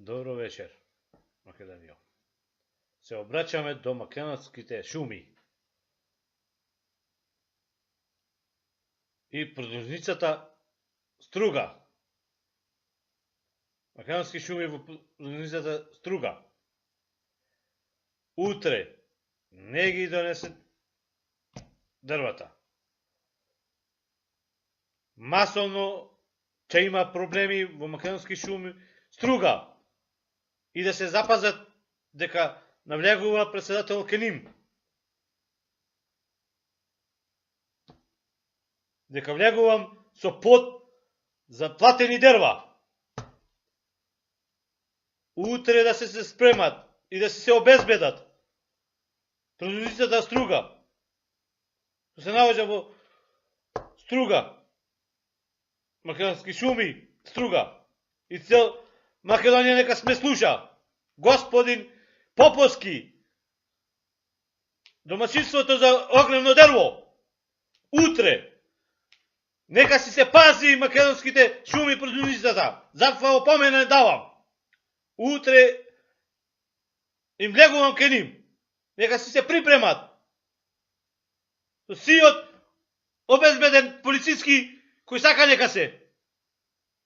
Добро вечер, Македонија. Се обраќаме до македонските шуми. И продолжницата Струга. Македонски шуми во продолжницата Струга. Утре не ги донесе дрвата. Масовно ќе има проблеми во македонски шуми Струга. И да се запазат дека навлегува председател ке ним. Дека влегувам со под за платени дрва. Утре да се спремат и да се обезбедат. Продолжницата Струга. Се наоѓа во Струга. Македонски шуми Струга. И цел Македонија нека сме слуша. Господин Поповски. Домаќинството за огромно дрво. Утре. Нека си се пази македонските шуми продолжницата. Затоа опомена давам. Утре им влегувам ке ним. Нека си се припремат. Со сиот обезбеден полициски кој сака нека се.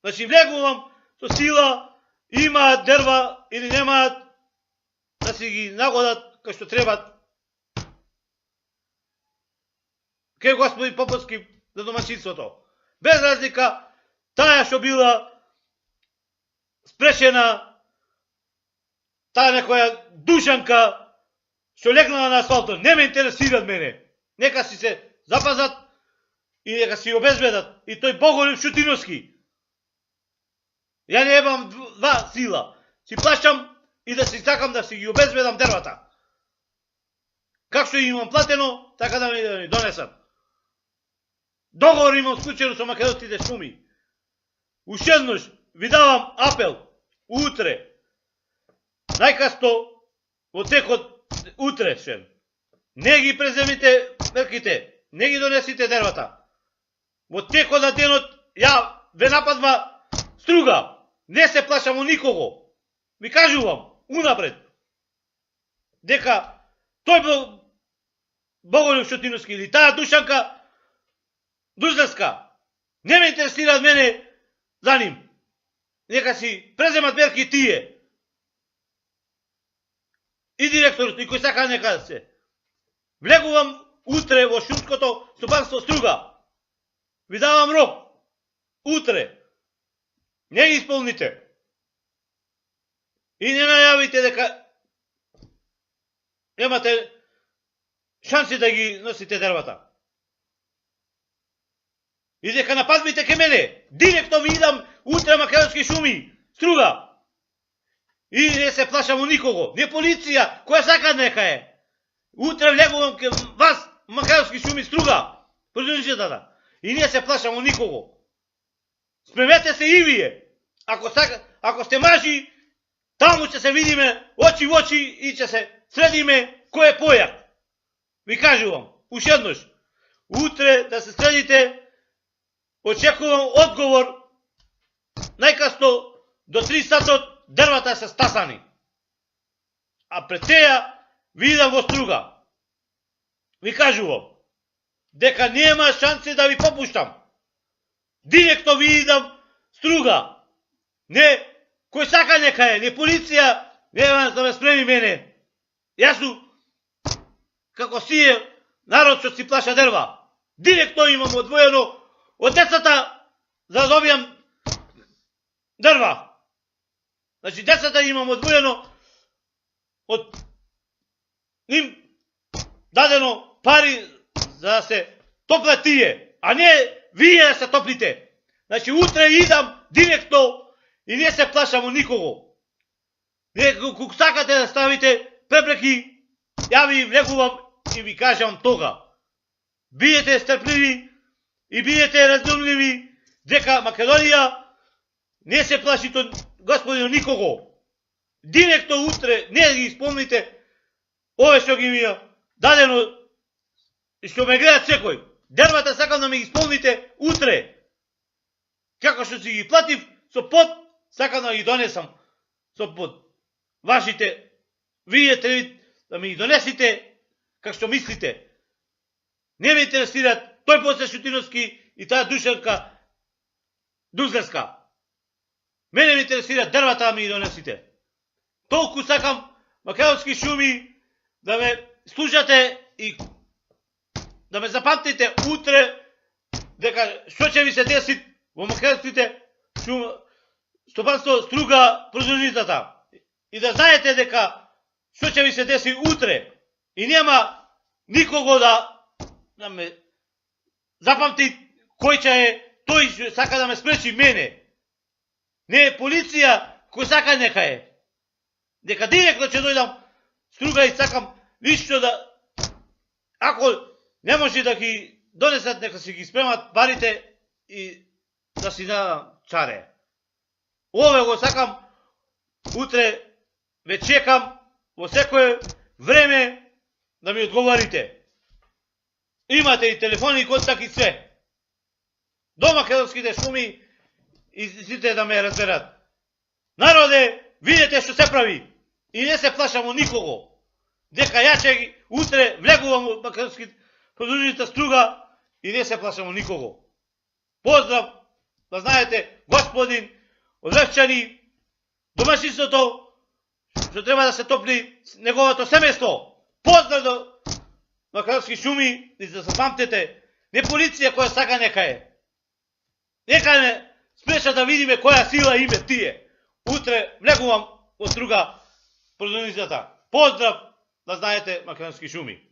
Значи влегувам со сила, имаат дрва или немаат, да си ги нагодат кај што требат. Ке господин Поповски за домаќинството. Без разлика, таа што била спрешена, таа некоја душанка што легнала на асфалтот, не ме интересираат мене. Нека си се запазат и нека си обезбедат. И тој Боголюб Шутиновски. Ја не имам два сила. Си плащам и да си сакам да си ги обезбедам дрвата. Как што имам платено, така да ми донесат. Договор имам склучено со македонските шуми. Уште еднаш ви давам апел. Утре. Најкасно во текот утрешен. Не ги преземите мерките. Не ги донесите дрвата. Во текот на денот ја ве нападва Струга. Не се плашам од никого. Ви кажувам унапред дека тој Боголюб Шутиновски или таа душанка Дузлеска не ме интересираат мене за ним. Нека си преземат мерки тие. И директорот и кој сака нека се. Влегувам утре во шумското стопанство Струга. Ви давам рок. Утре. Не ги исполните. И не најавите дека немате шанси да ги носите дрвата. И дека нападвите ке мене. Директно ви идам утре македонски шуми. Струга. И не се плашам од никого. Не полиција, која сака нека е. Утре влегувам ке вас, македонски шуми Струга. Продолжницата. И не се плашам од никого. Спремете се и вие. Ако сте мажи, таму ќе се видиме очи во очи и ќе се средиме кој е појак. Ви кажувам, уште еднаш. Утре да се средите, очекувам одговор најкасно до 3 сатот дрвата се стасани. А пред теја ви идам во Струга. Ви кажувам дека нема шанси да ви попуштам. Директно ви идам Струга. Не, кој сака нека е, не полиција, нема да ме спреми мене. Јас су, како сие, народ што си плаша дрва. Директно имам одвоено од децата за да добијам дрва. Значи, децата имам одвоено од ним дадено пари за да се топлат тие, а не вие да се топлите. Значи, утре идам директно и не се плашам од никого. Кога сакате да ставите препреки, ја ви влегувам и ви кажам тога. Биете стрпливи и биете разумливи дека Македонија не се плаши од господин никого. Директно утре не ги исполните ове што ги ми дадено и што ме гледат секој. Дрвата сакам да ми ги исполните утре. Како што си ги платив со под, сакам да ги донесам со под вашите, вие треба да ми ги донесите, како што мислите. Не ме интересираат тој Боце Шутиновски и таа Душанка Дузлеска. Мене ме интересираат дрвата да ми ги донесите. Толку сакам македонски шуми да ме слушате и да ме запамтите утре дека што ќе ви се деси во македонските стопанство Струга продолжителата. И да знаете дека што ќе ви се деси утре и нема никого да ме запамти кој ќе е тој што сака да ме спречи мене. Не е полиција кој сака нека е. Дека директно ќе дојдам Струга и сакам лично да, ако не може да ги донесат, нека си ги спремат парите и да си дадам царе. Ове го сакам, утре ве чекам во секое време да ми одговорите. Имате и телефони и контакт и све. До македонските шуми и сите да ме разберат. Народе, видете што се прави и не се плашам од никого. Дека ја ќе утре влегувам во македонски продолжителта Струга и не се плашам од никого. Поздрав, да знаете, господин од Левчани, домашинството, што треба да се топли неговото семејство. Поздрав до македонски шуми и да запамтете, не полиција која сака нека е. Нека не спреша да видиме која сила име тие. Утре влегувам во Струга продолжителта. Поздрав, да знаете, македонски шуми.